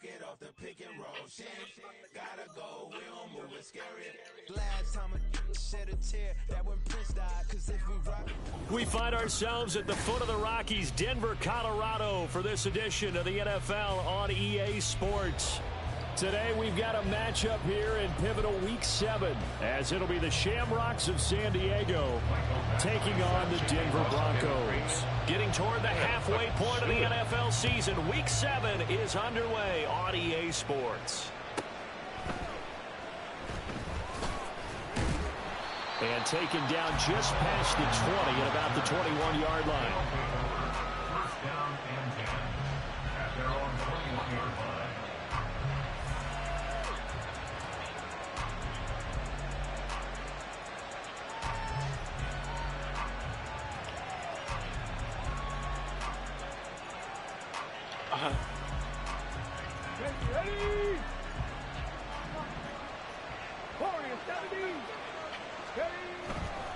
Get off the pick and roll shit. Gotta go, we don't move it scary. Last time I shed a tear, that when Prince died, 'cause if we rock. We find ourselves at the foot of the Rockies, Denver, Colorado, for this edition of the NFL on EA Sports. Today we've got a matchup here in pivotal Week 7, as it'll be the Shamrocks of San Diego taking on the Denver Broncos. Getting toward the halfway point of the NFL season, Week 7 is underway on EA Sports. And taken down just past the 20 at about the 21-yard line. First down and 10 at their own 21-yard line.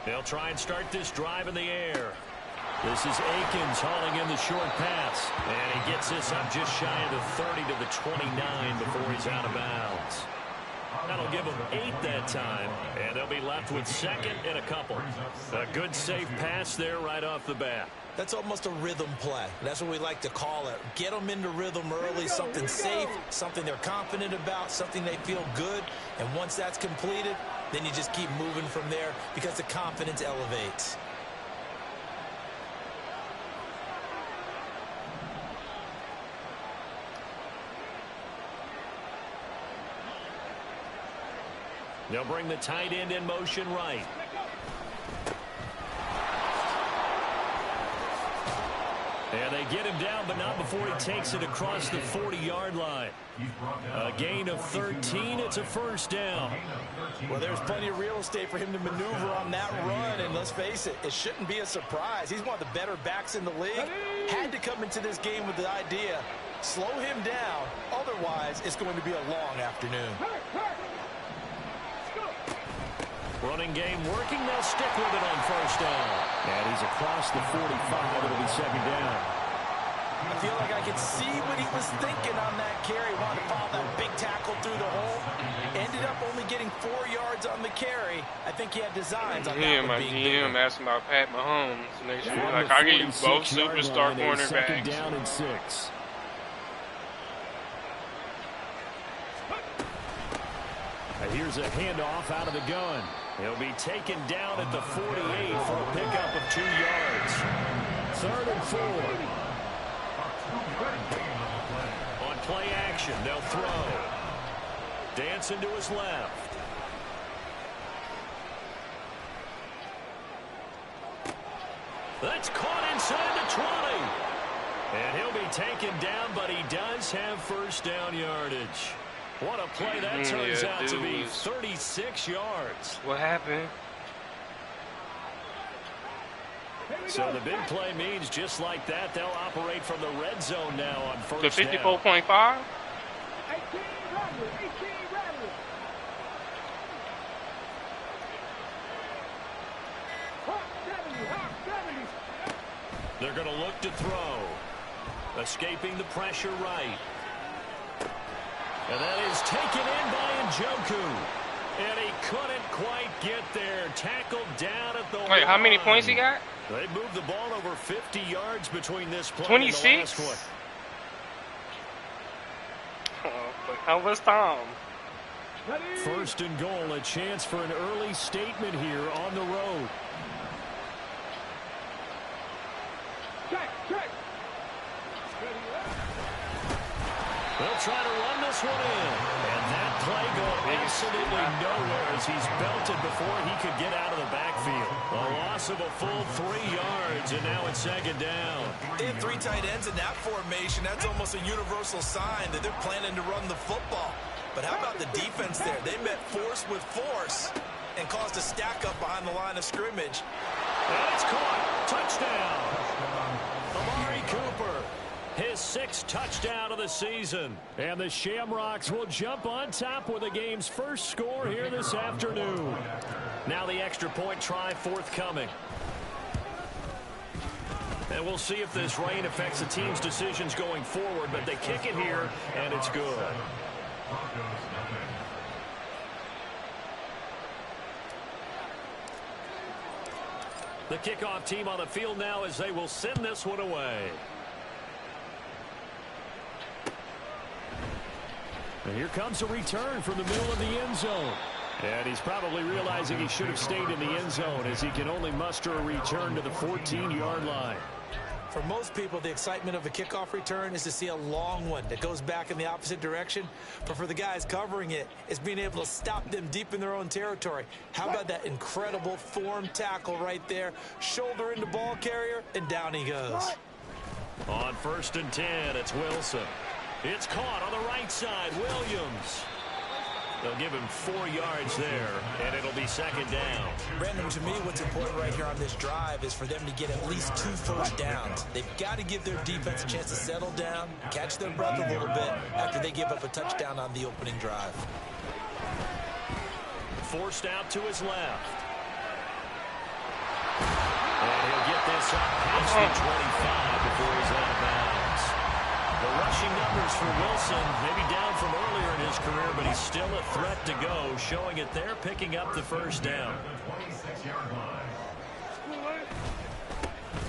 They'll try and start this drive in the air. This is Akins hauling in the short pass. And he gets this up just shy of the 30 to the 29 before he's out of bounds. That'll give them 8 that time. And they'll be left with second and a couple. A good safe pass there right off the bat. That's almost a rhythm play. That's what we like to call it. Get them into rhythm early, something safe, something they're confident about, something they feel good. And once that's completed, then you just keep moving from there because the confidence elevates. They'll bring the tight end in motion right. And they get him down, but not before he takes it across the 40-yard line. A gain of 13. It's a first down. Well, there's plenty of real estate for him to maneuver on that run, and let's face it, it shouldn't be a surprise. He's one of the better backs in the league. Had to come into this game with the idea, slow him down, otherwise it's going to be a long afternoon. Running game working. They'll stick with it on first down. And he's across the 45. It'll be second down. I feel like I could see what he was thinking on that carry. Wanted to follow that big tackle through the hole. Ended up only getting 4 yards on the carry. I think he had designs on that one being bigger. GM asking about Pat Mahomes next year. Like, I give you both superstar cornerbacks. Second down and 6. Here's a handoff out of the gun. He'll be taken down at the 48 for a pickup of 2 yards. 3rd and 4. On play action, they'll throw. Dancing to his left. That's caught inside the 20. And he'll be taken down, but he does have first down yardage. What a play that turns out to be. 36 yards. What happened? So the big play means just like that, they'll operate from the red zone now on first The 54.5? They're going to look to throw. Escaping the pressure right. And that is taken in by Njoku. And he couldn't quite get there. Tackled down at the line. Wait, how many points he got? They moved the ball over 50 yards between this play 26? and the last one. Oh, how was Tom? First and goal, a chance for an early statement here on the road. They'll try to run this one in. And that play going absolutely nowhere as he's belted before he could get out of the backfield. A loss of a full 3 yards, and now it's second down. They have 3 tight ends in that formation. That's almost a universal sign that they're planning to run the football. But how about the defense there? They met force with force and caused a stack up behind the line of scrimmage. And it's caught. Touchdown. Amari Cooper. His 6th touchdown of the season. And the Shamrocks will jump on top with the game's first score here this afternoon. Now the extra point try forthcoming. And we'll see if this rain affects the team's decisions going forward, but they kick it here, and it's good. The kickoff team on the field now as they will send this one away. And here comes a return from the middle of the end zone. And he's probably realizing he should have stayed in the end zone as he can only muster a return to the 14-yard line. For most people, the excitement of a kickoff return is to see a long one that goes back in the opposite direction. But for the guys covering it, it's being able to stop them deep in their own territory. How about that incredible form tackle right there? Shoulder into ball carrier, and down he goes. On 1st and 10, it's Wilson. It's caught on the right side. Williams. They'll give him 4 yards there, and it'll be 2nd down. Brandon, to me, what's important right here on this drive is for them to get at least 2 first downs. They've got to give their defense a chance to settle down, catch their breath a little bit after they give up a touchdown on the opening drive. Forced out to his left. And he'll get this up past the 25 before he's out of bounds. The rushing numbers for Wilson, maybe down from earlier in his career, but he's still a threat to go, showing it there, picking up the 1st down.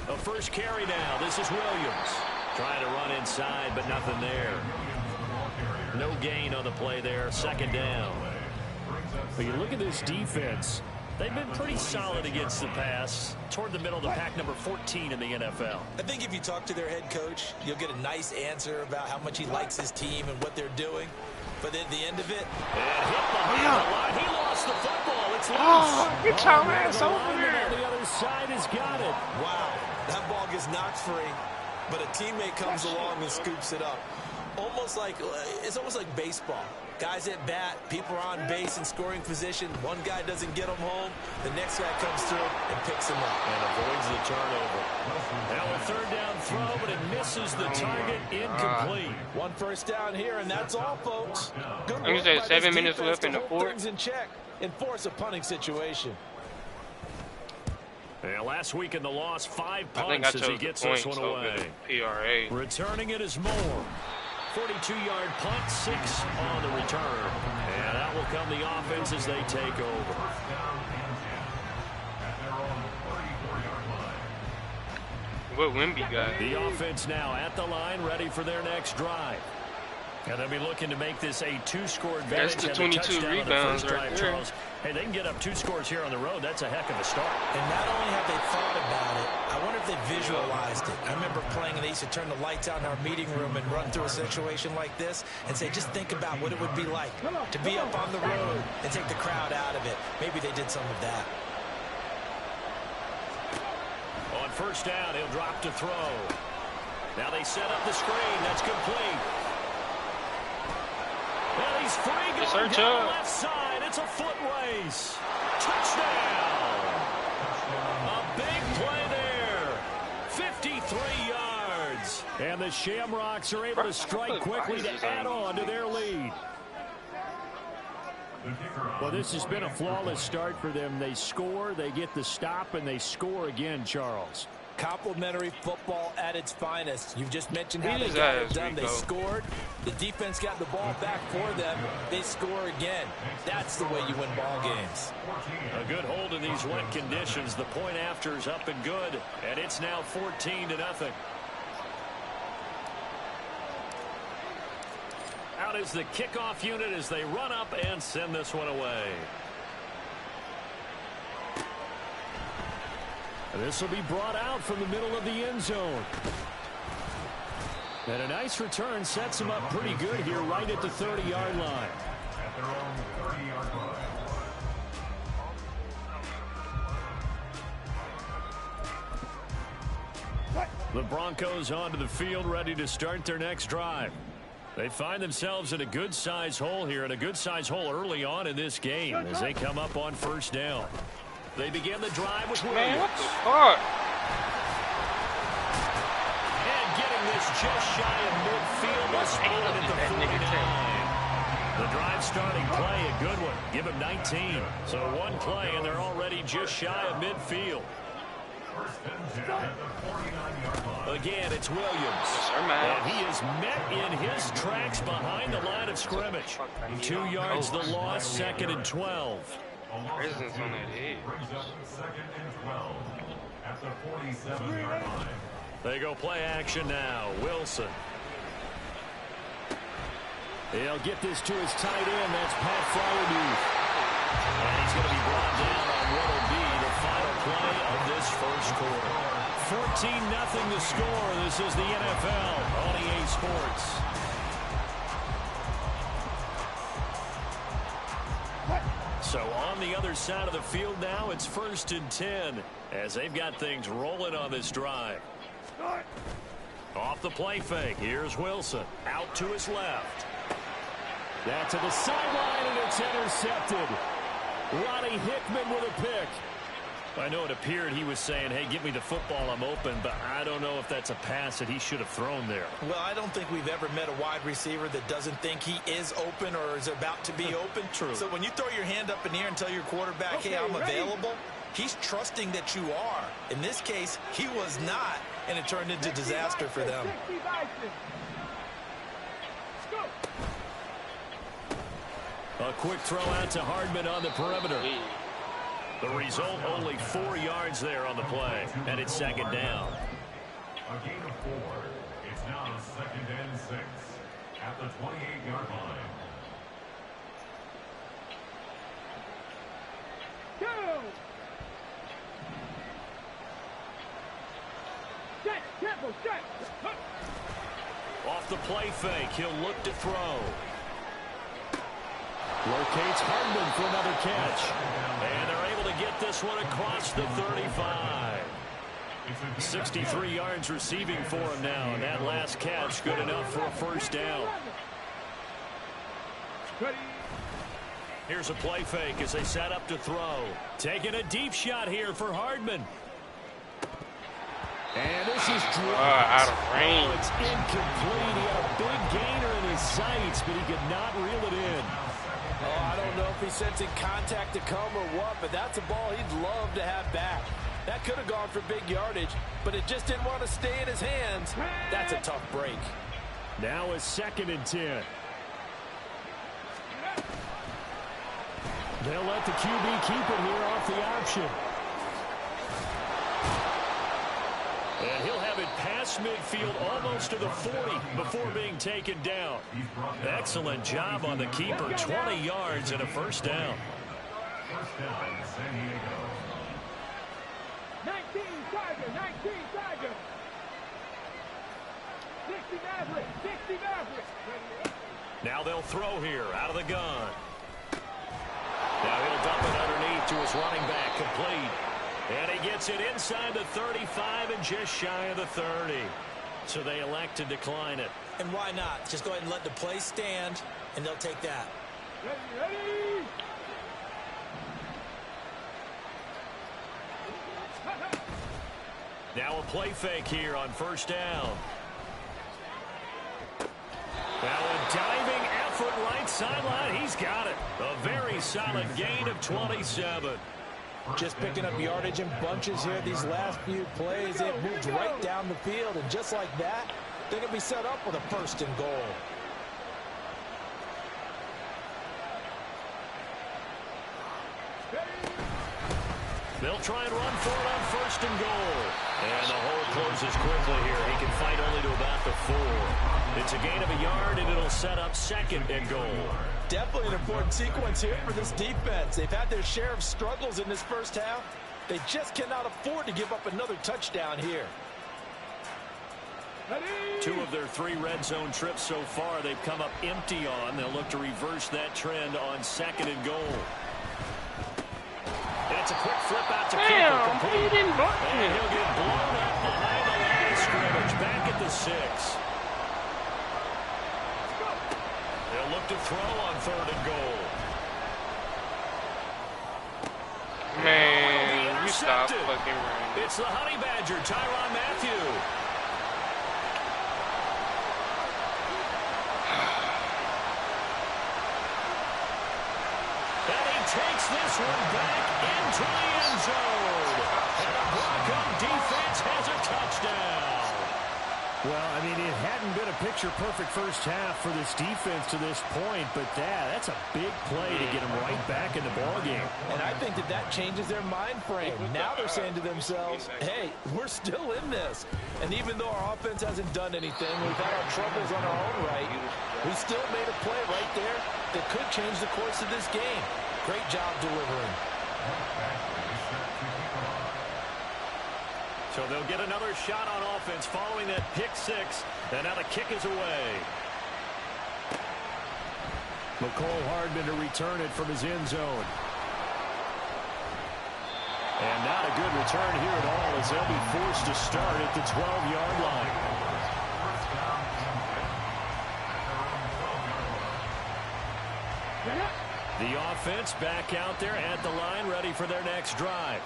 A first carry now. This is Williams. Trying to run inside, but nothing there. No gain on the play there. 2nd down. But you look at this defense. They've been pretty solid against the pass, toward the middle of the pack, number 14 in the NFL. I think if you talk to their head coach, you'll get a nice answer about how much he likes his team and what they're doing. But at the end of it, and hit behind the line. He lost the football. It's loose. Get your ass over there. On the other side has got it. Wow, that ball gets knocked free, but a teammate comes along and scoops it up. It's almost like baseball. Guys at bat, people are on base in scoring position. One guy doesn't get them home. The next guy comes through and picks him up. And avoids the turnover. Now a 3rd down throw, but it misses the target. Incomplete. 1 first down here, and that's all, folks. Good I'm work gonna by say 7 this minutes defense left in the to hold 4th. things in check and force a punting situation. And last week in the loss, 5 I think punts I as he chose gets the this points one over away. the PRA. Returning it is Moore. 42-yard punt, 6 on the return. And that will come the offense as they take over. What Wimby got? The offense now at the line, ready for their next drive. And they'll be looking to make this a 2-score advantage. That's the 22 rebounds right there. Charles. Hey, they can get up 2 scores here on the road. That's a heck of a start. And not only have they thought about it, I wonder if they visualized it. I remember playing, and they used to turn the lights out in our meeting room and run through a situation like this and say, just think about what it would be like to be up on the road and take the crowd out of it. Maybe they did some of that. On 1st down, he'll drop to throw. Now they set up the screen. That's complete. Well, he's free going down the left side. It's a foot race. Touchdown. A big play there. 53 yards. And the Shamrocks are able to strike quickly to add on to their lead. Well, this has been a flawless start for them. They score, they get the stop, and they score again, Charles. Complimentary football at its finest. You've just mentioned how they got it done. They scored. The defense got the ball back for them. They score again. That's the way you win ball games. A good hold in these wet conditions. The point after is up and good, and it's now 14-0. Out is the kickoff unit as they run up and send this one away. This will be brought out from the middle of the end zone. And a nice return sets him up pretty good here right at the 30-yard line. At their own 30-yard line. The Broncos onto the field, ready to start their next drive. They find themselves in a good-size hole here, and a good-size hole early on in this game as they come up on 1st down. They begin the drive with Williams. Man, what the fuck? And getting this just shy of midfield, a spot at the 49. The drive starting play, a good one. Give him 19. So one play, and they're already just shy of midfield. Again, it's Williams. And he is met in his tracks behind the line of scrimmage. 2 yards the loss, 2nd and 12. Prison's on that edge. Second and 12 at the 47-yard line. They go play action now. Wilson. He'll get this to his tight end. That's Pat Fryermuth. And he's going to be brought down on what will be the final play of this first quarter. 14-0 the score. This is the NFL on EA Sports. So on the other side of the field now, it's 1st and 10 as they've got things rolling on this drive. Off the play fake. Here's Wilson. Out to his left. That's to the sideline, and it's intercepted. Ronnie Hickman with a pick. I know it appeared he was saying, hey, give me the football, I'm open, but I don't know if that's a pass that he should have thrown there. Well, I don't think we've ever met a wide receiver that doesn't think he is open or is about to be open. True. So when you throw your hand up in the air and tell your quarterback, hey, I'm available, he's trusting that you are. In this case, he was not, and it turned into disaster for them. A quick throw out to Hardman on the perimeter. The result, only 4 yards there on the play, and it's 2nd down. A gain of 4. It's now 2nd and 6 at the 28-yard line. Go! Set, tempo, set. Off the play fake, he'll look to throw. Locates Hardman for another catch. And they're able to get this one across the 35. 63 yards receiving for him now. And that last catch good enough for a first down. Here's a play fake as they set up to throw. Taking a deep shot here for Hardman. And this is dropped. Out of range. Oh, it's incomplete. He had a big gainer in his sights, but he could not reel it in. Oh, I don't know if he's sensing contact to come or what, but that's a ball he'd love to have back. That could have gone for big yardage, but it just didn't want to stay in his hands. That's a tough break. Now it's 2nd and 10. They'll let the QB keep it here off the option. And he'll have it past midfield almost to the 40 before being taken down. Excellent job on the keeper. 20 yards and a first down. First down, San Diego. 19 Tiger, 19 Tiger. 60 Maverick, 60 Maverick. Now they'll throw here out of the gun. Now he'll dump it underneath to his running back, complete. And he gets it inside the 35 and just shy of the 30. So they elect to decline it. And why not? Just go ahead and let the play stand, and they'll take that. Ready, ready. Now a play fake here on first down. Now a diving effort right sideline. He's got it. A very solid gain of 27. Just picking up yardage in bunches here these last few plays. They've moved right down the field, and just like that, they're going to be set up with a 1st and goal. They'll try and run for it on 1st and goal. And the hole closes quickly here. He can fight only to about the 4. It's a gain of a yard, and it'll set up 2nd and goal. Definitely an important sequence here for this defense. They've had their share of struggles in this first half. They just cannot afford to give up another touchdown here. 2 of their 3 red zone trips so far they've come up empty on. They'll look to reverse that trend on 2nd and goal. And it's a quick flip out to Cooper. Complete. He didn't block And me. he'll get blown up behind the line of scrimmage. Back at the 6. They'll look to throw on 3rd and goal. Man, you stop fucking running. It's the Honey Badger, Tyrann Mathieu. And he takes this one back into the end zone. And a block up deep been a picture-perfect first half for this defense to this point, but that's a big play to get them right back in the ballgame. And I think that changes their mind frame. Now they're saying to themselves, hey, we're still in this. And even though our offense hasn't done anything, we've had our troubles on our own right, we still made a play right there that could change the course of this game. Great job delivering. So they'll get another shot on offense following that pick six. And now the kick is away. McCole Hardman to return it from his end zone. And not a good return here at all as they'll be forced to start at the 12-yard line. The offense back out there at the line, ready for their next drive.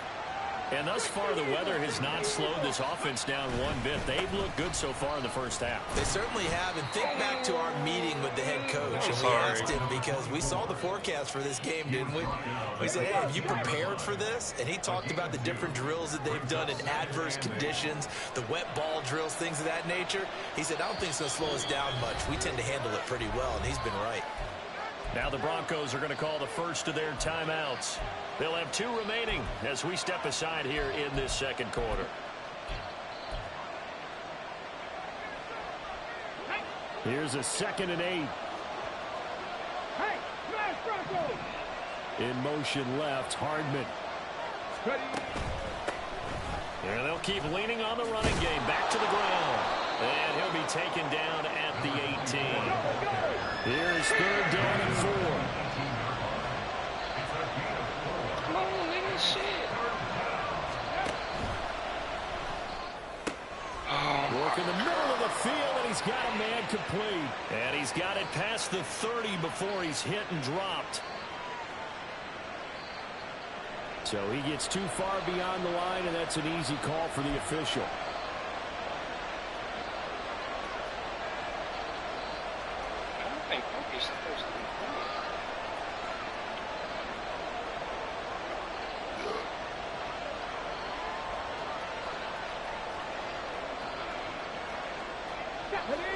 And thus far, the weather has not slowed this offense down one bit. They've looked good so far in the first half. They certainly have. And think back to our meeting with the head coach. And we asked him, because we saw the forecast for this game, didn't we? We said, hey, have you prepared for this? And he talked about the different drills that they've done in adverse conditions, the wet ball drills, things of that nature. He said, I don't think it's going to slow us down much. We tend to handle it pretty well, and he's been right. Now the Broncos are going to call the first of their timeouts. They'll have 2 remaining as we step aside here in this second quarter. Here's a 2nd and 8. Hey, smash Broncos! In motion left, Hardman. And they'll keep leaning on the running game. Back to the ground. And he'll be taken down at the 18. Here's 3rd down and 4. Work in the middle of the field, and he's got a man complete. And he's got it past the 30 before he's hit and dropped. So he gets too far beyond the line, and that's an easy call for the official. I think he's supposed to be playing.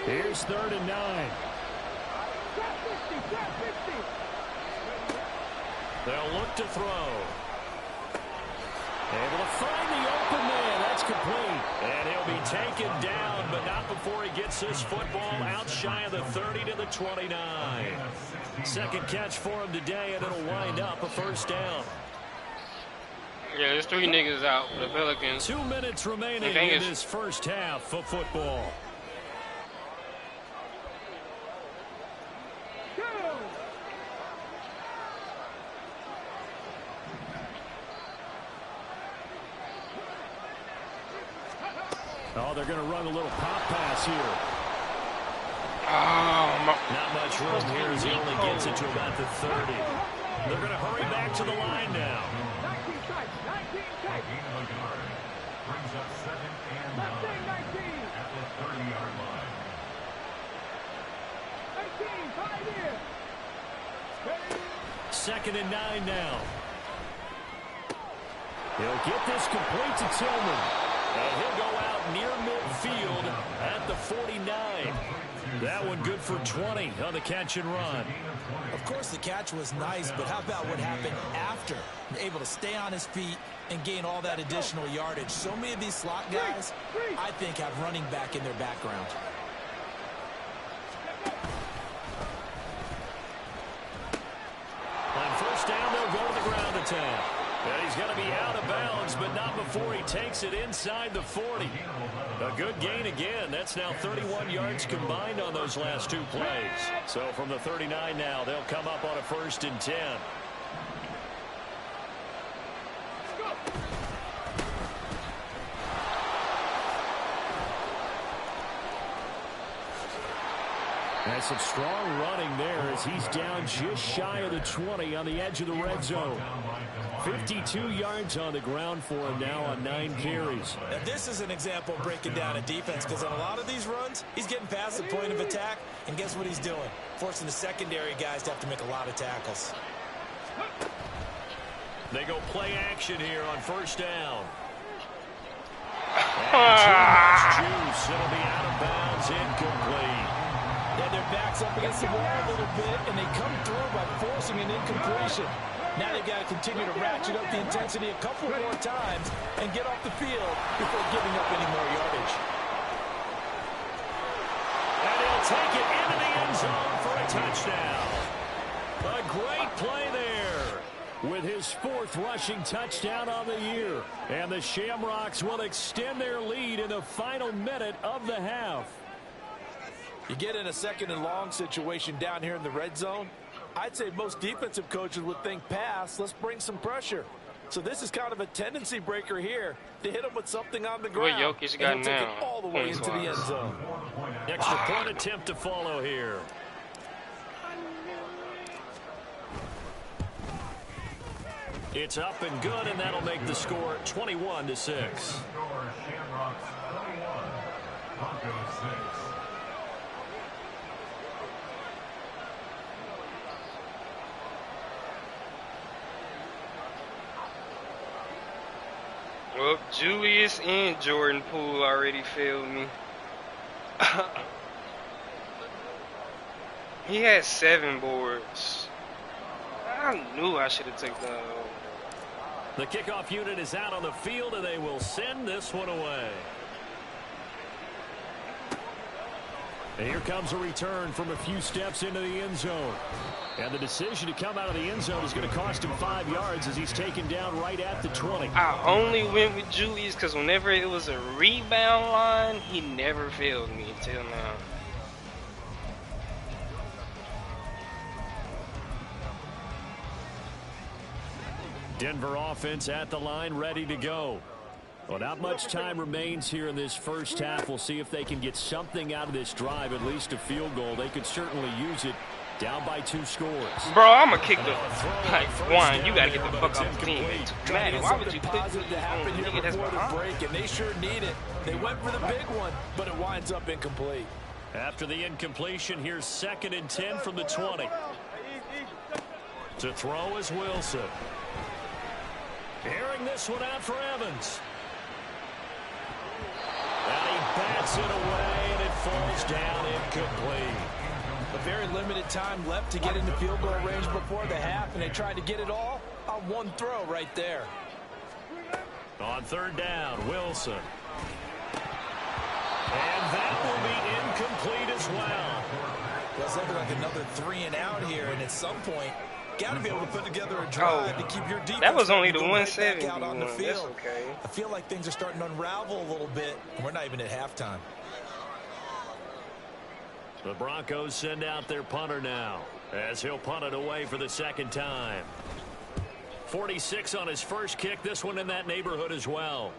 Here's 3rd and 9. They'll look to throw. Able to find the open man. That's complete. And he'll be taken down, but not before he gets this football out shy of the 30 to the 29. Second catch for him today, and it'll wind up a first down. Yeah, there's 3 niggas out for the Pelicans. 2 minutes remaining in this first half of football. Oh, they're going to run a little pop pass here. Not much room here as he only gets it to about the 30. They're going to hurry back to the line now. 19 types, 19 types. Brings up 2nd and 9 at the 30-yard line. 19, 5 here. 2nd and 9 now. He'll get this complete to Tillman. And he'll go out near midfield at the 49. That one good for 20 on the catch and run. Of course, the catch was nice, but how about what happened after? Able to stay on his feet and gain all that additional yardage. So many of these slot guys, I think, have running back in their background. On first down, they'll go to the ground attack. And he's going to be out of bounds, but not before he takes it inside the 40. A good gain again. That's now 31 yards combined on those last 2 plays. So from the 39 now, they'll come up on a 1st and 10. And some strong running there as he's down just shy of the 20 on the edge of the red zone. 52 yards on the ground for him now on 9 carries. Now this is an example of breaking down a defense, because on a lot of these runs, he's getting past the point of attack, and guess what he's doing? Forcing the secondary guys to have to make a lot of tackles. They go play action here on first down. And too much juice. It'll be out of bounds, incomplete. Yeah, their back's up against the wall a little bit, and they come through by forcing an incompletion. Now they've got to continue to ratchet up the intensity a couple more times and get off the field before giving up any more yardage. And he'll take it into the end zone for a touchdown. A great play there with his 4th rushing touchdown on the year. And the Shamrocks will extend their lead in the final minute of the half. You get in a 2nd and long situation down here in the red zone, I'd say most defensive coaches would think pass, let's bring some pressure. So this is kind of a tendency breaker here to hit him with something on the ground. What Jokic got and he'll now? take it all the way into the end zone. Extra point attempt to follow here. It's up and good, and that'll make the score 21-6. Well, Julius and Jordan Poole already failed me. He had 7 boards. I knew I should have taken that. The kickoff unit is out on the field, and they will send this one away. And here comes a return from a few steps into the end zone. And the decision to come out of the end zone is going to cost him 5 yards as he's taken down right at the 20. I only went with Julius because whenever it was a rebound line, he never failed me until now. Denver offense at the line, ready to go. Well, not much time remains here in this first half. We'll see if they can get something out of this drive, at least a field goal. They could certainly use it. Down by 2 scores. Bro, I'm going to kick the... Like, one, you got to get the fuck off the team. Man, why would you put positive to happen here before the break, and they sure need it. They went for the big one, but it winds up incomplete. After the incompletion, here's 2nd and 10 from the 20. To throw is Wilson. Airing this one out for Evans. And he bats it away, and it falls down incomplete. A very limited time left to get into field goal range before the half, and they tried to get it all on one throw right there. On 3rd down, Wilson. And that will be incomplete as well. It's looking like another 3 and out here, and at some point, got to be able to put together a drive to keep your defense. That was only the right 170 out on the field. That's okay. I feel like things are starting to unravel a little bit. We're not even at halftime. The Broncos send out their punter now as he'll punt it away for the 2nd time. 46 on his first kick. This one in that neighborhood as well.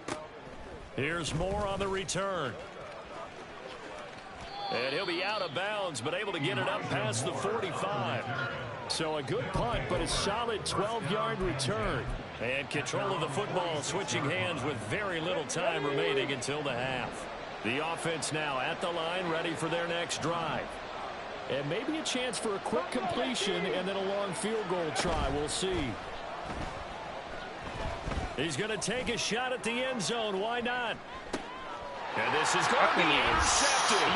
Here's Moore on the return. And he'll be out of bounds, but able to get it up past the 45. So a good punt, but a solid 12-yard return. And control of the football switching hands with very little time remaining until the half. The offense now at the line, ready for their next drive. And maybe a chance for a quick completion and then a long field goal try. We'll see. He's going to take a shot at the end zone. Why not? And this is going to be intercepted.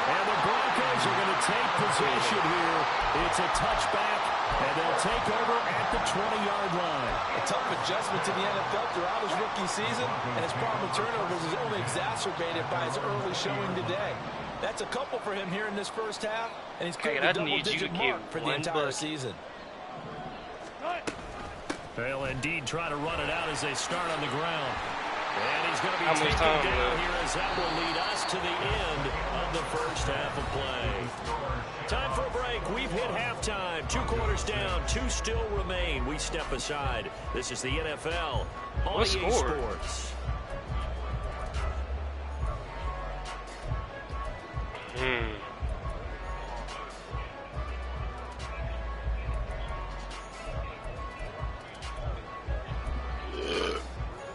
And the Broncos are going to take possession here. It's a touchback, and they'll take over at the 20-yard line. A tough adjustment to the NFL throughout his rookie season, and his problem with turnovers is only exacerbated by his early showing today. That's a couple for him here in this first half, and he's cleared the double-digit mark for the entire season. They'll indeed try to run it out as they start on the ground. And he's going to be taken down here as that will lead us to the end of the first half of play. Time for a break. We've hit halftime. 2 quarters down. 2 still remain. We step aside. This is the NFL on EA Sports.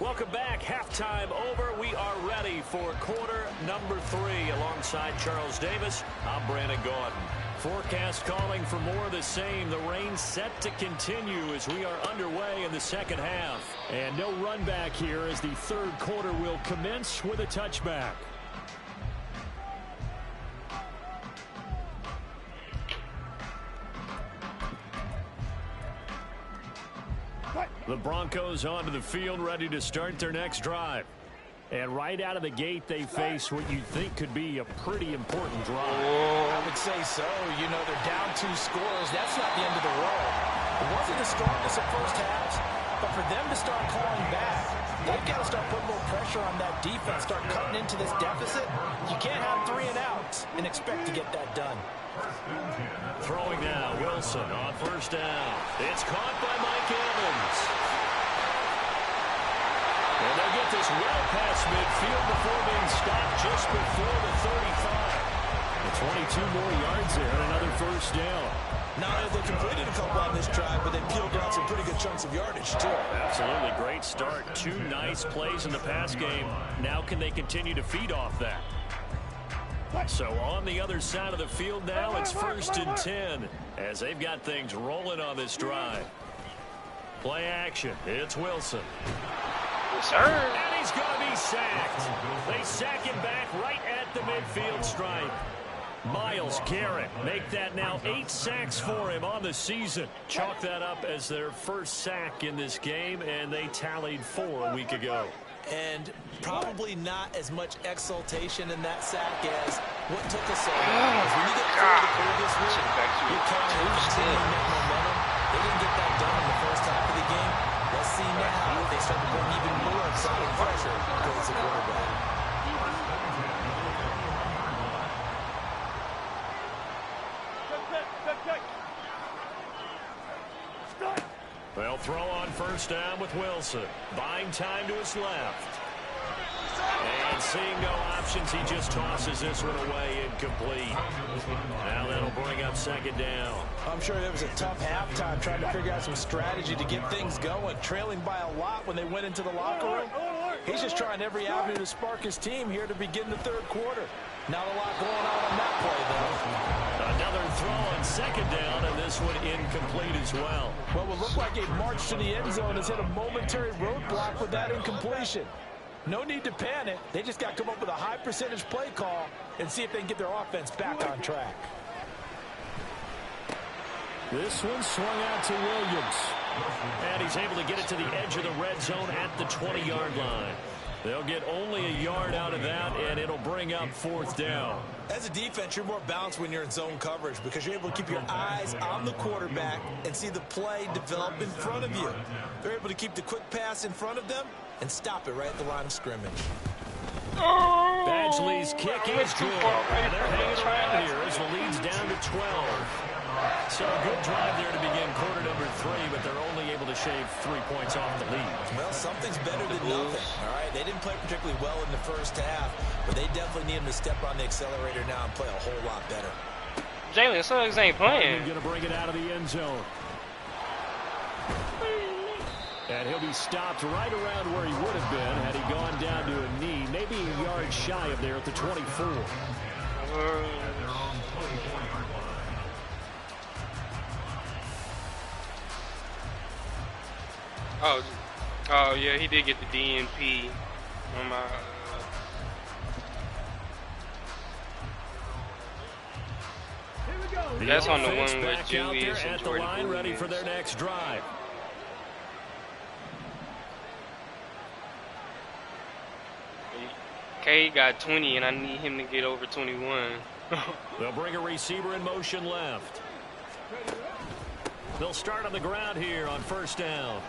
Welcome back. Halftime over. We are ready for quarter number 3. Alongside Charles Davis, I'm Brandon Gordon. Forecast calling for more of the same. The rain set to continue as we are underway in the second half. And no run back here as the 3rd quarter will commence with a touchback. The Broncos onto the field, ready to start their next drive. And right out of the gate, they face what you think could be a pretty important drive. I would say so. You know, they're down 2 scores. That's not the end of the road. It wasn't the strongest of first halves, but for them to start clawing back, they've got to start putting more pressure on that defense, start cutting into this deficit. You can't have 3 and outs and expect to get that done. Throwing now, Wilson on first down. It's caught by Mike Evans. And they'll get this well past midfield before being stopped just before the 35. 22 more yards there and another first down. Now, they completed a couple on this drive, but they peeled down some pretty good chunks of yardage, too. Absolutely great start. 2 nice plays in the pass game. Now can they continue to feed off that? So on the other side of the field now, it's 1st and 10 as they've got things rolling on this drive. Play action. It's Wilson. Sir. And he's going to be sacked. They sack him back right at the midfield stripe. Myles Garrett make that now 8 sacks for him on the season. Chalk that up as their first sack in this game, and they tallied 4 a week ago. And probably not as much exultation in that sack as what took us so long. When you get through the previous week, you're counting on continuing that momentum. They didn't get that done in the first half of the game. Let's see now if they start to bring even more exciting pressure towards the quarterback. They'll throw on first down with Wilson. Buying time to his left. And seeing no options, he just tosses this one away incomplete. Now that'll bring up 2nd down. I'm sure it was a tough halftime trying to figure out some strategy to get things going. Trailing by a lot when they went into the locker room. He's just trying every avenue to spark his team here to begin the 3rd quarter. Not a lot going on that play, though. Another throw on 2nd down, and this one incomplete as well. What would look like a march to the end zone has hit a momentary roadblock with that incompletion. No need to panic. They just got to come up with a high percentage play call and see if they can get their offense back on track. This one swung out to Williams. And he's able to get it to the edge of the red zone at the 20-yard line. They'll get only a yard out of that, and it'll bring up 4th down. As a defense, you're more balanced when you're in zone coverage because you're able to keep your eyes on the quarterback and see the play develop in front of you. They're able to keep the quick pass in front of them and stop it right at the line of scrimmage. Badgley's kick is good. And they're hanging around here as the lead's down to 12. So a good drive there to begin quarter number 3, but they're only able to shave 3 points off the lead. Well, something's better than nothing, all right? They didn't play particularly well in the first half, but they definitely need them to step on the accelerator now and play a whole lot better. Jalen Suggs ain't playing. Going to bring it out of the end zone. And he'll be stopped right around where he would have been had he gone down to a knee, maybe a yard shy of there at the 24. Oh yeah, he did get the DNP on my. That's on the one with Julius and at the line, ready for their next drive. K got 20, and I need him to get over 21. They'll bring a receiver in motion left. They'll start on the ground here on first down.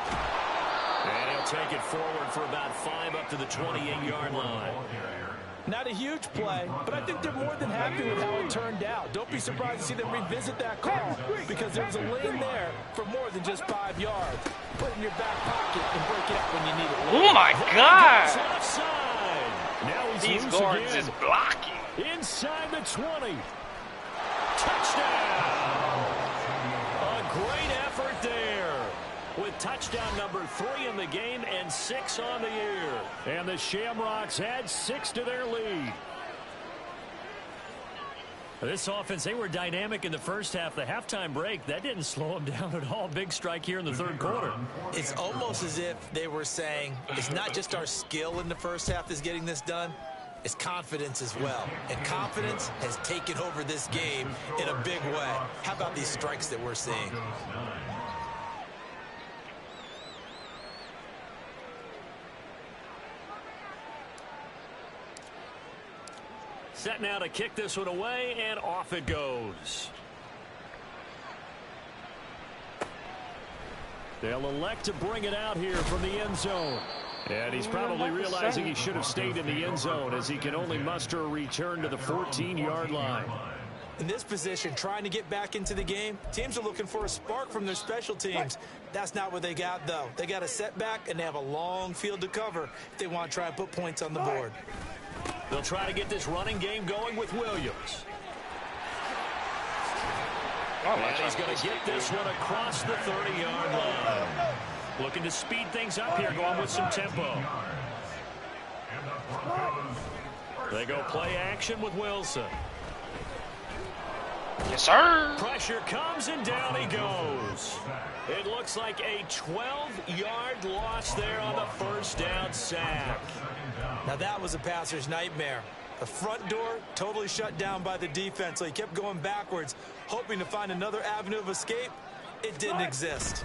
And he'll take it forward for about 5 up to the 28-yard line. Not a huge play, but I think they're more than happy with how it turned out. Don't be surprised to see them revisit that call because there's a lane there for more than just 5 yards. Put it in your back pocket and break it out when you need it. Oh, my God. Now these guards is blocking. Inside the 20. Touchdown. A great effort there. With touchdown number 3 in the game and 6 on the year. And the Shamrocks add 6 to their lead. This offense, they were dynamic in the first half. The halftime break, that didn't slow them down at all. Big strike here in the 3rd quarter. It's almost as if they were saying, it's not just our skill in the first half that's getting this done. It's confidence as well. And confidence has taken over this game in a big way. How about these strikes that we're seeing? Set now to kick this one away, and off it goes. They'll elect to bring it out here from the end zone. And he's probably realizing he should have stayed in the end zone as he can only muster a return to the 14-yard line. In this position, trying to get back into the game, teams are looking for a spark from their special teams. That's not what they got, though. They got a setback, and they have a long field to cover if they want to try and put points on the board. They'll try to get this running game going with Williams. And he's going to get this one across the 30-yard line. Looking to speed things up here, going with some tempo. They go play action with Wilson. Yes, sir. Pressure comes, and down he goes. It looks like a 12-yard loss there on the first down sack. Now that was a passer's nightmare. The front door totally shut down by the defense, so he kept going backwards, hoping to find another avenue of escape. It didn't exist.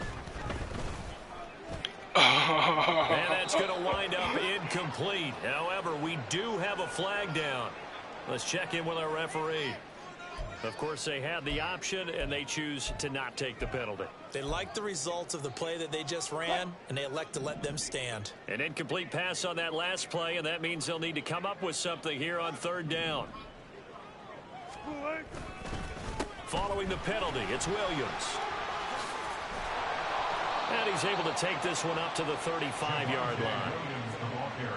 And that's going to wind up incomplete. However, we do have a flag down. Let's check in with our referee. Of course, they had the option, and they choose to not take the penalty. They like the results of the play that they just ran, and they elect to let them stand. An incomplete pass on that last play, and that means they'll need to come up with something here on third down. Following the penalty, it's Williams. And he's able to take this one up to the 35-yard line.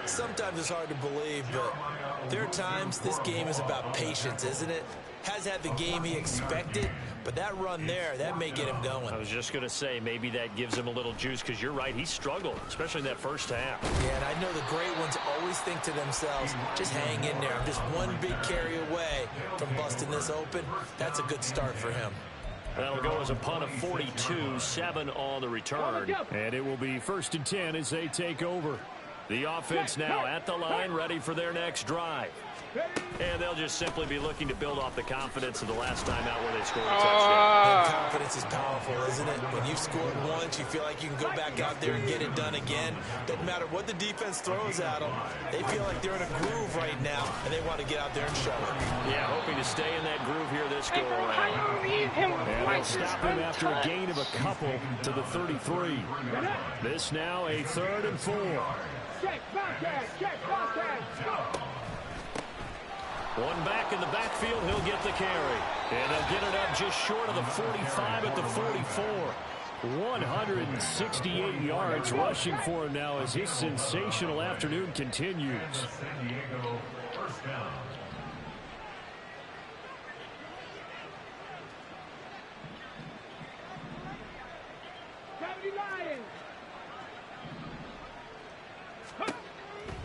Sometimes it's hard to believe, but there are times this game is about patience, isn't it? Has had the game he expected, but that run there, that may get him going. I was just going to say, maybe that gives him a little juice, because you're right, he struggled, especially in that first half. Yeah, and I know the great ones always think to themselves, just hang in there. I'm just one big carry away from busting this open. That's a good start for him. That'll go as a punt of 42, 7 on the return. And it will be 1st and 10 as they take over. The offense now at the line, ready for their next drive. And they'll just simply be looking to build off the confidence of the last time out where they scored a touchdown. And confidence is powerful, isn't it? When you've scored once, you feel like you can go back out there and get it done again. Doesn't matter what the defense throws at them. They feel like they're in a groove right now, and they want to get out there and show it. Yeah, hoping to stay in that groove here this go-around. And they'll stop him after a gain of a couple to the 33. This now a 3rd and 4. Check contact, check contact. One back in the backfield, he'll get the carry. And they'll get it up just short of the 45 at the 44. 168 yards rushing for him now as his sensational afternoon continues.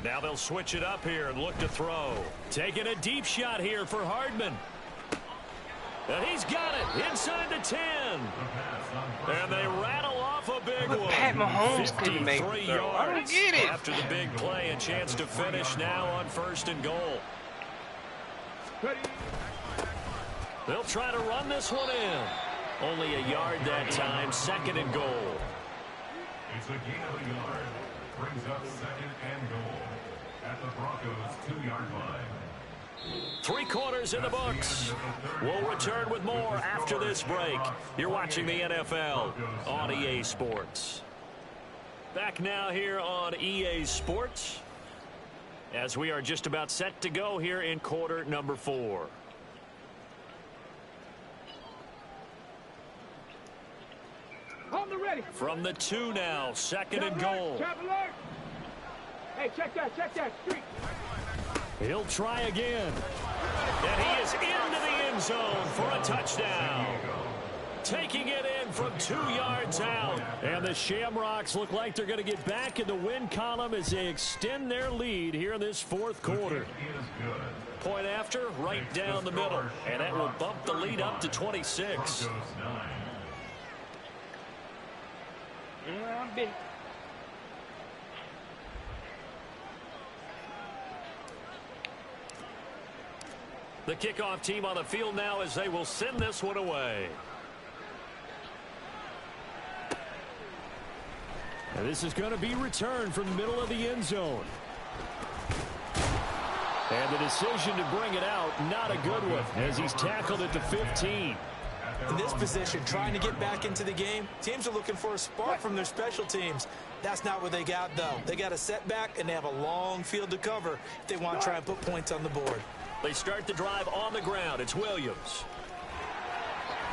Now they'll switch it up here and look to throw. Taking a deep shot here for Hardman. And he's got it inside the 10. And they rattle off a big one. Pat Mahomes couldn't make the throw. I don't get it. After the big play, a chance to finish now on 1st and goal. They'll try to run this one in. Only a yard that time, 2nd and goal. It's a gain of a yard. Brings up 2nd and goal at the Broncos' 2-yard line. 3 quarters in the books. We'll return with more after this break. You're watching the NFL on EA Sports. Back now here on EA Sports as we are just about set to go here in quarter number 4. On the ready. From the 2 now, 2nd and goal. Traveler. Hey, check that street. He'll try again. And he is into the end zone for a touchdown. Taking it in from 2 yards out. And the Shamrocks look like they're going to get back in the win column as they extend their lead here in this 4th quarter. Point after, right down the middle. And that will bump the lead up to 26. The kickoff team on the field now as they will send this one away. And this is going to be returned from the middle of the end zone. And the decision to bring it out, not a good one, as he's tackled at the 15. In this position, trying to get back into the game, teams are looking for a spark from their special teams. That's not what they got, though. They got a setback, and they have a long field to cover if they want to try and put points on the board. They start the drive on the ground. It's Williams.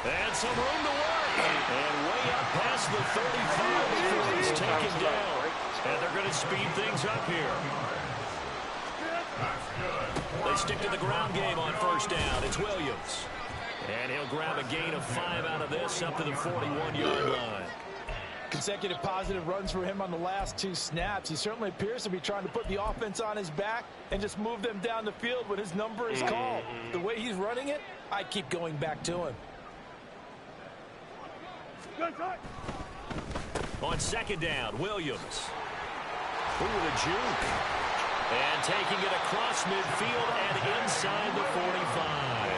And some room to work. And way up past the 35 before he's taken down. And they're going to speed things up here. They stick to the ground game on first down. It's Williams. And he'll grab a gain of 5 out of this up to the 41-yard line. Consecutive positive runs for him on the last 2 snaps. He certainly appears to be trying to put the offense on his back and just move them down the field when his number is called. The way he's running it, I keep going back to him. On second down, Williams. Ooh, the juke. And taking it across midfield and inside the 45.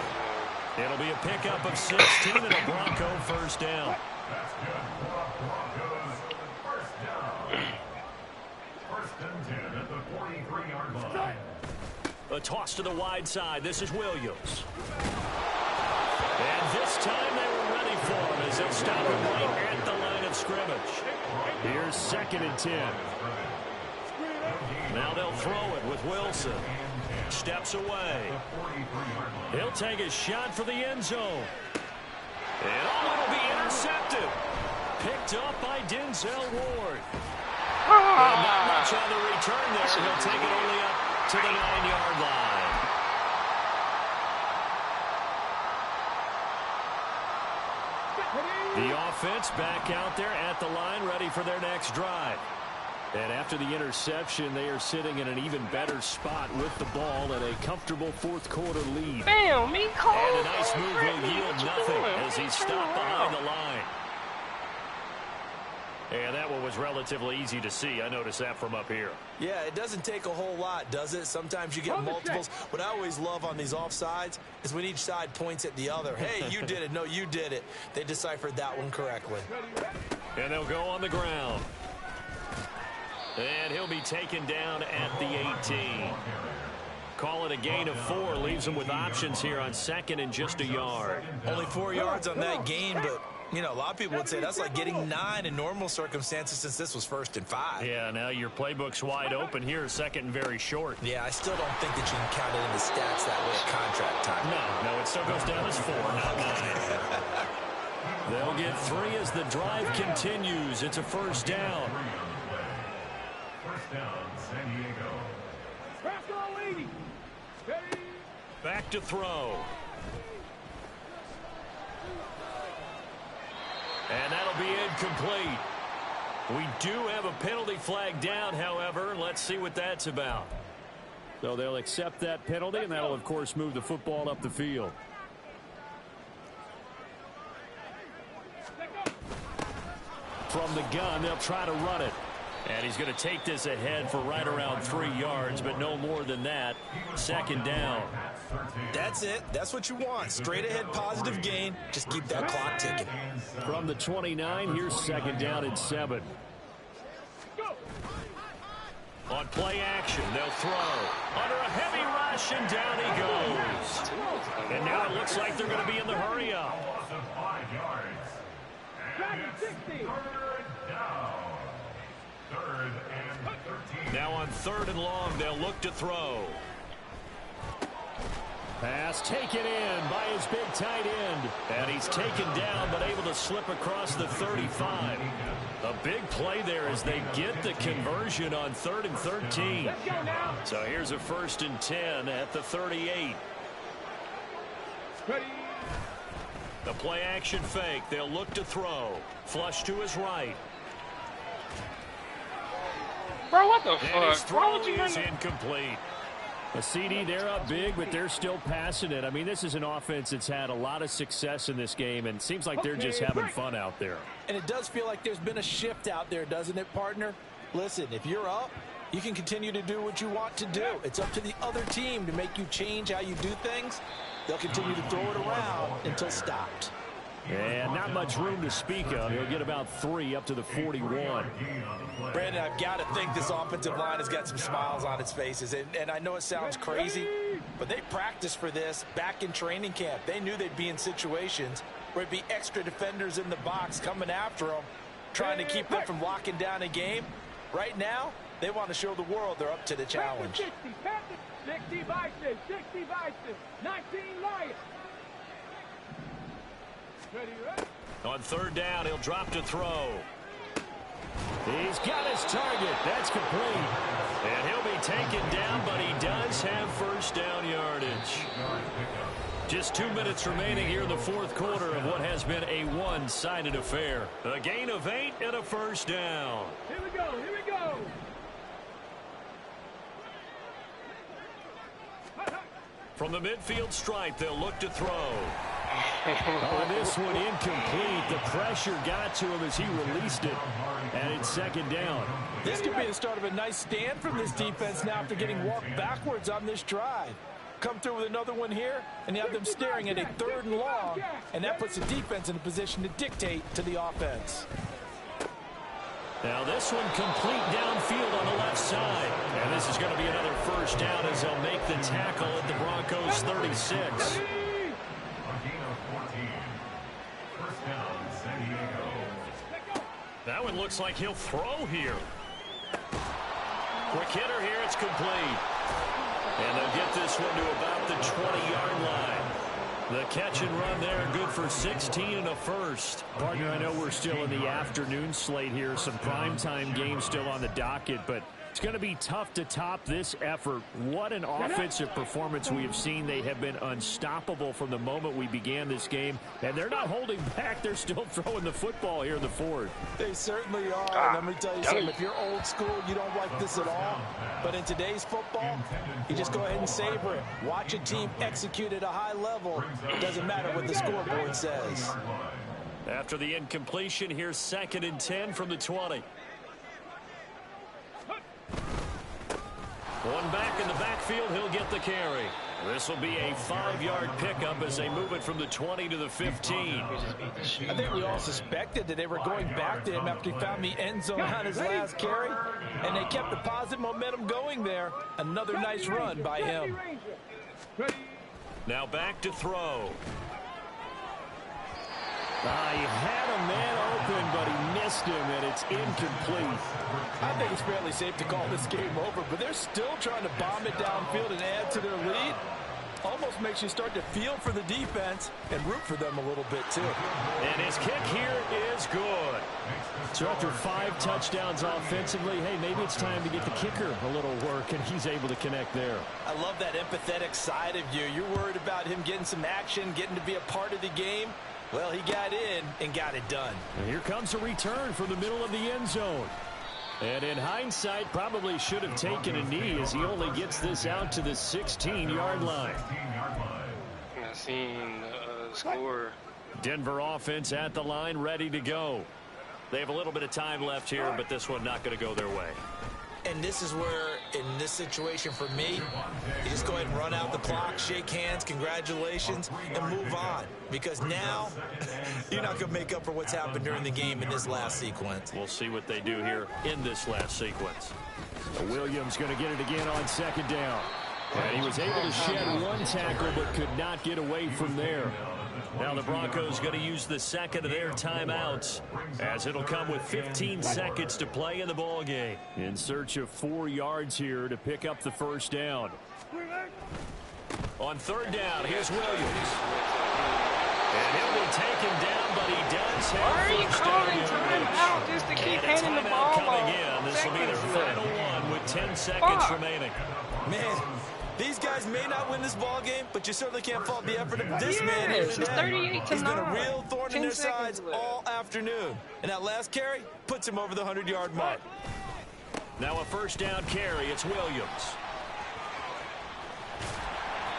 It'll be a pickup of 16 and a Bronco first down. That's good. Broncos first down. First and 10 at the 43-yard line. A toss to the wide side. This is Williams. And this time they were ready for him as they'll stop him right at the line of scrimmage. Here's second and 10. Now they'll throw it with Wilson. Steps away. He'll take a shot for the end zone. And it'll be intercepted. Picked up by Denzel Ward. And not much on the return there. He'll take it only up to the 9-yard line. The offense back out there at the line, ready for their next drive. And after the interception, they are sitting in an even better spot with the ball and a comfortable fourth-quarter lead. Bam, me cold. And a nice move will yield nothing as he's stopped behind the line. And that one was relatively easy to see. I noticed that from up here. Yeah, it doesn't take a whole lot, does it? Sometimes you get multiples. What I always love on these offsides is when each side points at the other. Hey, you did it. No, you did it. They deciphered that one correctly. And they'll go on the ground. And he'll be taken down at the 18. Call it a gain of 4. Leaves him with options here on second and just a yard. Only 4 yards on that gain, but, you know, a lot of people would say that's like getting 9 in normal circumstances since this was 1st and 5. Yeah, now your playbook's wide open here, second and very short. Yeah, I still don't think that you can count it in the stats that way at contract time. No, it still goes down as 4, not 9. They'll get 3 as the drive continues. It's a first down. First down, San Diego. Back to throw. And that'll be incomplete. We do have a penalty flag down, however. Let's see what that's about. So they'll accept that penalty, and that'll, of course, move the football up the field. From the gun, they'll try to run it. And he's going to take this ahead for right around 3 yards, but no more than that. Second down. That's it. That's what you want. Straight ahead positive gain. Just keep that clock ticking. From the 29, here's second down and 7. On play action, they'll throw. Under a heavy rush, and down he goes. And now it looks like they're going to be in the hurry up. Loss of 5 yards. And it's third down. Third and 13. Now on third and long, they'll look to throw. Pass taken in by his big tight end. And he's taken down, but able to slip across the 35. A big play there as they get the conversion on 3rd and 13. So here's a 1st and 10 at the 38. The play action fake. They'll look to throw. Flush to his right. Bro, what the And his fuck? throw is incomplete. A CD, they're up big, but they're still passing it. I mean, this is an offense that's had a lot of success in this game, and it seems like they're just having fun out there. And it does feel like there's been a shift out there, doesn't it, partner? Listen, if you're up, you can continue to do what you want to do. It's up to the other team to make you change how you do things. They'll continue to throw it around until stopped. And not much room to speak of. He'll get about 3 up to the 41. Brandon, I've got to think this offensive line has got some smiles on its faces. And I know it sounds crazy, but they practiced for this back in training camp. They knew they'd be in situations where it'd be extra defenders in the box coming after them, trying to keep them from locking down a game. Right now, they want to show the world they're up to the challenge. 60 Bison, 60 Bison, 19 Lions. On third down, he'll drop to throw. He's got his target. That's complete. And he'll be taken down, but he does have first down yardage. Just 2 minutes remaining here in the fourth quarter of what has been a one-sided affair. A gain of 8 and a first down. Here we go, here we go. From the midfield stripe, they'll look to throw. On this one, incomplete. The pressure got to him as he released it. And it's second down. This could be the start of a nice stand from this defense now after getting walked backwards on this drive. Come through with another one here, and you have them staring at a 3rd and long, and that puts the defense in a position to dictate to the offense. Now this one complete downfield on the left side. And this is going to be another first down as they'll make the tackle at the Broncos 36. That one looks like he'll throw here. Quick hitter here, it's complete. And they'll get this one to about the 20-yard line. The catch and run there, good for 16 and a first. Partner, I know we're still in the afternoon slate here. Some primetime games still on the docket, but it's going to be tough to top this effort. What an offensive performance we have seen. They have been unstoppable from the moment we began this game, and they're not holding back. They're still throwing the football here in the fourth. They certainly are. Let me tell you something. If you're old school, you don't like this at all. But in today's football, you just go ahead and savor it. Watch a team execute at a high level. It doesn't matter what the scoreboard says. After the incompletion, here's 2nd and 10 from the 20. One back in the backfield, he'll get the carry. This will be a 5-yard pickup as they move it from the 20 to the 15. I think we all suspected that they were going back to him after he found the end zone on his last carry, and they kept the positive momentum going there. Another nice run by him. Now back to throw. He had a man open, but he missed him, and it's incomplete. I think it's fairly safe to call this game over, but they're still trying to bomb it downfield and add to their lead. Almost makes you start to feel for the defense and root for them a little bit, too. And his kick here is good. So after 5 touchdowns offensively, hey, maybe it's time to get the kicker a little work, and he's able to connect there. I love that empathetic side of you. You're worried about him getting some action, getting to be a part of the game. Well, he got in and got it done. And here comes a return from the middle of the end zone. And in hindsight, probably should have taken a knee as he only gets this out to the 16-yard line. I seen the score. Denver offense at the line, ready to go. They have a little bit of time left here, but this one not going to go their way. And this is where, in this situation for me, you just go ahead and run out the clock, shake hands, congratulations, and move on. Because now, you're not going to make up for what's happened during the game in this last sequence. We'll see what they do here in this last sequence. Williams going to get it again on 2nd down. And he was able to shed 1 tackle, but could not get away from there. Now the Broncos going to use the 2nd of their timeouts, as it'll come with 15 seconds to play in the ball game. In search of 4 yards here to pick up the first down. On 3rd down, here's Williams. And he'll be taken down, but he does have Why are you first calling down timeout just to keep handing the ball coming off? in. This will be their final one with 10 seconds remaining. Man, these guys may not win this ball game, but you certainly can't fault the effort of this man here It's today. 38-9. He's been a real thorn in their sides left. all afternoon. And that last carry puts him over the 100-yard mark. Now a first down carry. It's Williams.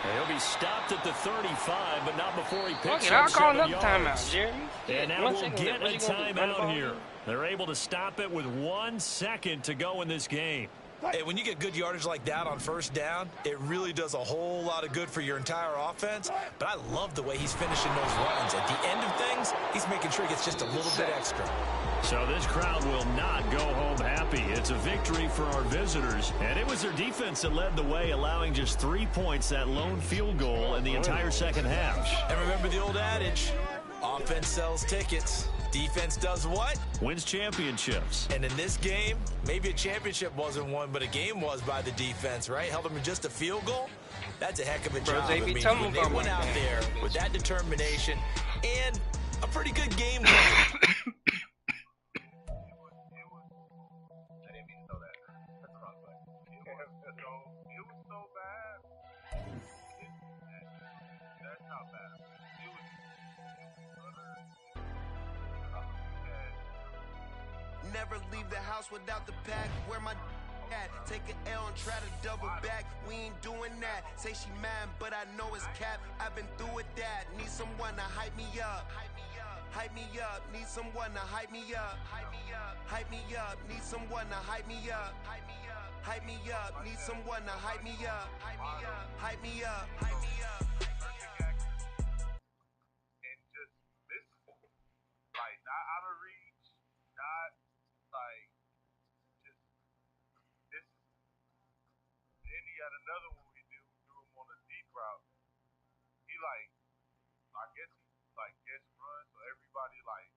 And he'll be stopped at the 35, but not before he picks Okay, I'll up call 7 another yards. timeout, Jeremy. And now 1 we'll second get left. a What you gonna do, run the timeout ball? here. They're able to stop it with 1 second to go in this game. Hey, when you get good yardage like that on first down, it really does a whole lot of good for your entire offense. But I love the way he's finishing those runs. At the end of things, he's making sure he gets just a little bit extra. So this crowd will not go home happy. It's a victory for our visitors. And it was their defense that led the way, allowing just 3 points, that lone field goal in the entire second half. And remember the old adage, offense sells tickets. Defense does what? Wins championships. And in this game, maybe a championship wasn't won, but a game was by the defense, right? Held them to just a field goal. That's a heck of a job. They When they went out there with that determination and a pretty good game plan. Never leave the house without the pack. Where my at? Take an L and try to double back. We ain't doing that. Say she mad, but I know it's cap. I've been through with that. Need someone to hype me up. Hype me up. Need someone to hype me up. Hype me up. Need someone to hype me up. Hype me up. Need someone to hype me up. Hype me up. Hype me up. And just this, like, not out of reach, not like just this. Then he had another one we threw him on a deep route. He like, I guess he like guess run, so everybody like